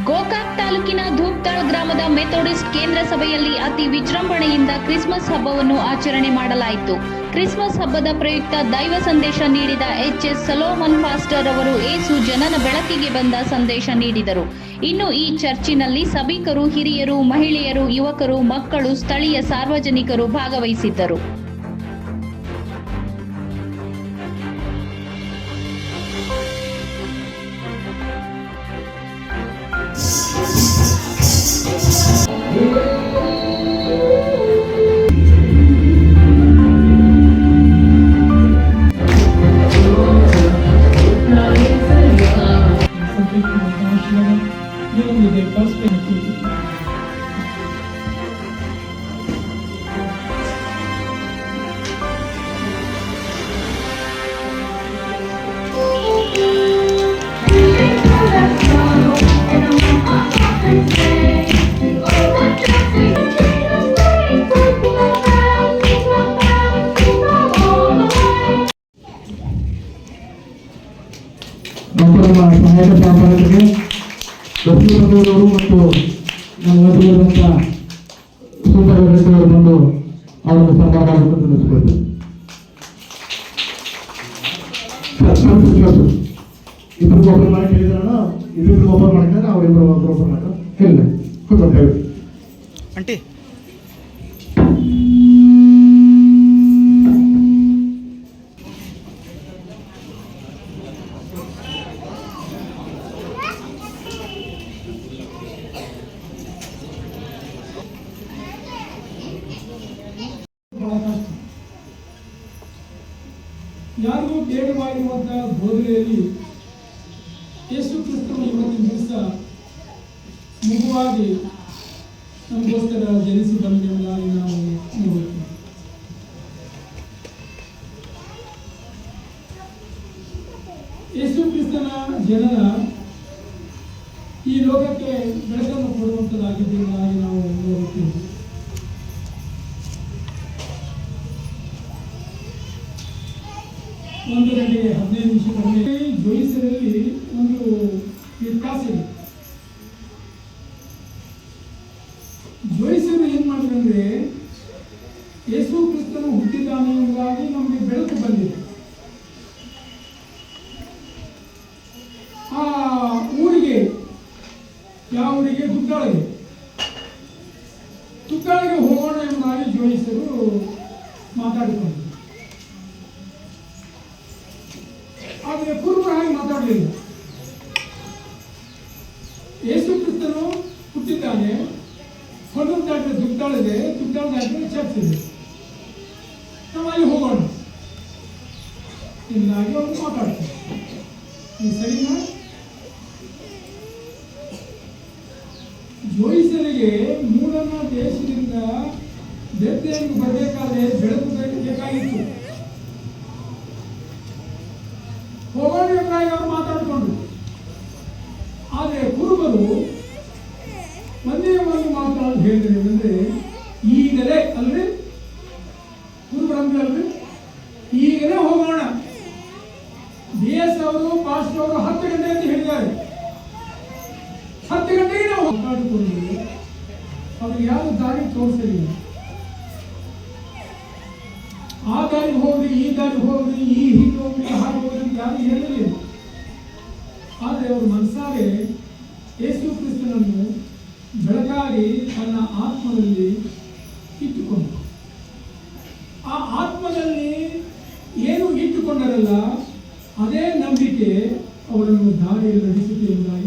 ಗೋಕಾಕ್ ತಾಲೂಕಿನ ಧೂಪ್ತಾಳ್ ಗ್ರಾಮದ ಮೆಥೋಡಿಸ್ಟ್ ಕೇಂದ್ರ ಸಭೆಯಲ್ಲಿ ಅತಿ ವಿಜೃಂಭಣೆಯಿಂದ ಕ್ರಿಸ್ಮಸ್ ಹಬ್ಬವನ್ನು ಆಚರಣೆ ಮಾಡಲಾಯಿತು. ಕ್ರಿಸ್ಮಸ್ ಹಬ್ಬದ ಪ್ರಯುಕ್ತ ದೈವ ಸಂದೇಶ ನೀಡಿದ ಎಚ್.ಎಸ್. ಸೊಲೊಮನ್ ಫಾಸ್ಟರ್ ಅವರು ಏಸು ಜನನ ಬೆಳಕಿಗೆ ಬಂದ ಸಂದೇಶ ನೀಡಿದರು. ಇನ್ನು ಈ ಚರ್ಚಿನಲ್ಲಿ ಸಭಿಕರು, ಹಿರಿಯರು, ಮಹಿಳೆಯರು, ಯುವಕರು, ಮಕ್ಕಳು, ಸ್ಥಳೀಯ ಸಾರ್ವಜನಿಕರು ಭಾಗವಹಿಸಿದ್ದರು. ಸಹಾಯಕ ಪ್ರಾಧ್ಯಾಪಕರಿಗೆ ಲಕ್ಷ್ಮೀಪತಿಯವರು ಮತ್ತು ನಮ್ಮ ವತಿಯಾದಂಥ ಸೂಪರ್ವೈಸರ್ ಬಂದು ಅವರನ್ನು ಸನ್ಮಾನವನ್ನು ತಿಳಿಸಿಕೊಳ್ತಾರೆ. ಇಬ್ಬರು ಒಬ್ಬರು ಮಾಡಿ ಹೇಳಿದ್ರಣ ಇಬ್ಬರು ಒಬ್ಬರು ಮಾಡಿದ್ರೆ ಅವರಿಬ್ಬರು ಒಬ್ಬರು ಮಾಡ್ತಾರೆ. ಇಲ್ಲ ಕೂತ್ಕೊಂಡು ಹೇಳಿ ಆಂಟಿ. ಯಾರಿಗೂ ಬೇಡವಾಗಿರುವಂತಹ ಬೋಧನೆಯಲ್ಲಿ ಯೇಸು ಕ್ರಿಸ್ತನು ಇವತ್ತಿನ ದಿವಸ ಮಗುವಾಗಿ ನಮಗೋಸ್ಕರ ಜನಿಸಿ ಬಂದೆವುದಾಗಿ ನಾವು ನೋಡುತ್ತೇವೆ. ಯೇಸು ಕ್ರಿಸ್ತನ ಜನನ ಈ ಲೋಕಕ್ಕೆ ಬೆಳಕನ್ನು ಕೊಡುವಂಥದ್ದಾಗಿದ್ದೆವುದಾಗಿ ನಾವು ನೋಡುತ್ತೇವೆ. ಒಂದು ಗಂಟೆಗೆ 15 ನಿಮಿಷ ಜೋಯಿಸರಲ್ಲಿ ಒಂದು ವ್ಯತ್ಯಾಸ ಇದೆ. ಜೋಯಿಸರು ಏನ್ ಮಾಡಿದ್ರೆ ಯೇಸು ಕ್ರಿಸ್ತನು ಹುಟ್ಟಿದ್ದಾನೆ ಎಂಬುದಾಗಿ ನಮಗೆ ಬೆಳಕು ಬಂದಿದೆ. ಆ ಊರಿಗೆ, ಯಾವ ಊರಿಗೆ? ತುತ್ತಾಳಿಗೆ ಹೋಗೋಣ ಎಂಬುದಾಗಿ ಜೋಯಿಸರು ಮಾತಾಡಿಕೊಂಡ್ರು. ಆದರೆ ಕುರುಬರು ಹಾಗೆ ಮಾತಾಡಲಿಲ್ಲ. ಯೇಸು ಕ್ರಿಸ್ತನು ಹುಟ್ಟಿದ್ದಾನೆ, ಹೊಲದ ದಾಟಿದ್ರೆ ತುತ್ತಾಳಿದೆ, ತುತ್ತಾಳ ದಾಟಿದ್ರೆ ಚರ್ಚ್ ಇದೆ, ನಾವು ಅಲ್ಲಿ ಹೋಗೋಣ ಇನ್ನಾಗಿ ಅವರು ಮಾತಾಡ್ತಾರೆ. ಈ ಸರಿನಾ? ಜೋಯಿಸರಿಗೆ ಮೂಲನ ದೇಶದಿಂದ ಬೆತ್ತೇರಿಗೆ ಬರಬೇಕಾದ್ರೆ ಬೆಳಕು ಬೇಕಾಗಿತ್ತು. ಹೋಗೋಣ ಎಂಬುದಾಗಿ ಅವರು ಮಾತಾಡಿಕೊಂಡ್ರು. ಆದರೆ ಕುರುಬರು ಒಂದೇ ಒಂದು ಮಾತಾಡಿ ಹೇಳಿದ್ರೆ ಅಂದರೆ ಈಗಲೇ ಅಲ್ರಿ, ಕುರುಬರಂದ್ರೆ ಅಲ್ರಿ, ಈಗಲೇ ಹೋಗೋಣ. BS ಅವರು, ಪಾಸ್ಟರ್ ಅವರು 10 ಗಂಟೆ ಅಂತ ಹೇಳಿದ್ದಾರೆ. 10 ಗಂಟೆಗೆ ನಾವು ಮಾತಾಡಿಕೊಂಡು ಅವ್ರಿಗೆ ಯಾರು ದಾರಿ ತೋರಿಸಲಿಲ್ಲ. ಆ ದಾರಿ ಹೋಗ್ರಿ, ಈ ದಾರಿ ಹೋಗ್ರಿ, ಈ ಹೀಗೆ ಹೋಗ್ರಿ, ಹಾಗೆ ಹೋಗ್ರಿ ಅಂತ ಯಾರು ಹೇಳಲಿಲ್ಲ. ಆದರೆ ಅವರು ಮನಸಾರೆ ಯೇಸು ಕ್ರಿಸ್ತನನ್ನು ಬೆಳಕಾಗಿ ತನ್ನ ಆತ್ಮದಲ್ಲಿ ಇಟ್ಟುಕೊಂಡರು. ಆ ಆತ್ಮದಲ್ಲಿ ಏನು ಇಟ್ಟುಕೊಂಡರಲ್ಲ, ಅದೇ ನಂಬಿಕೆ ಅವರನ್ನು ದಾರಿಯಲ್ಲಿ ನಡೆಸುತ್ತೆ ಎಂಬುದಾಗಿ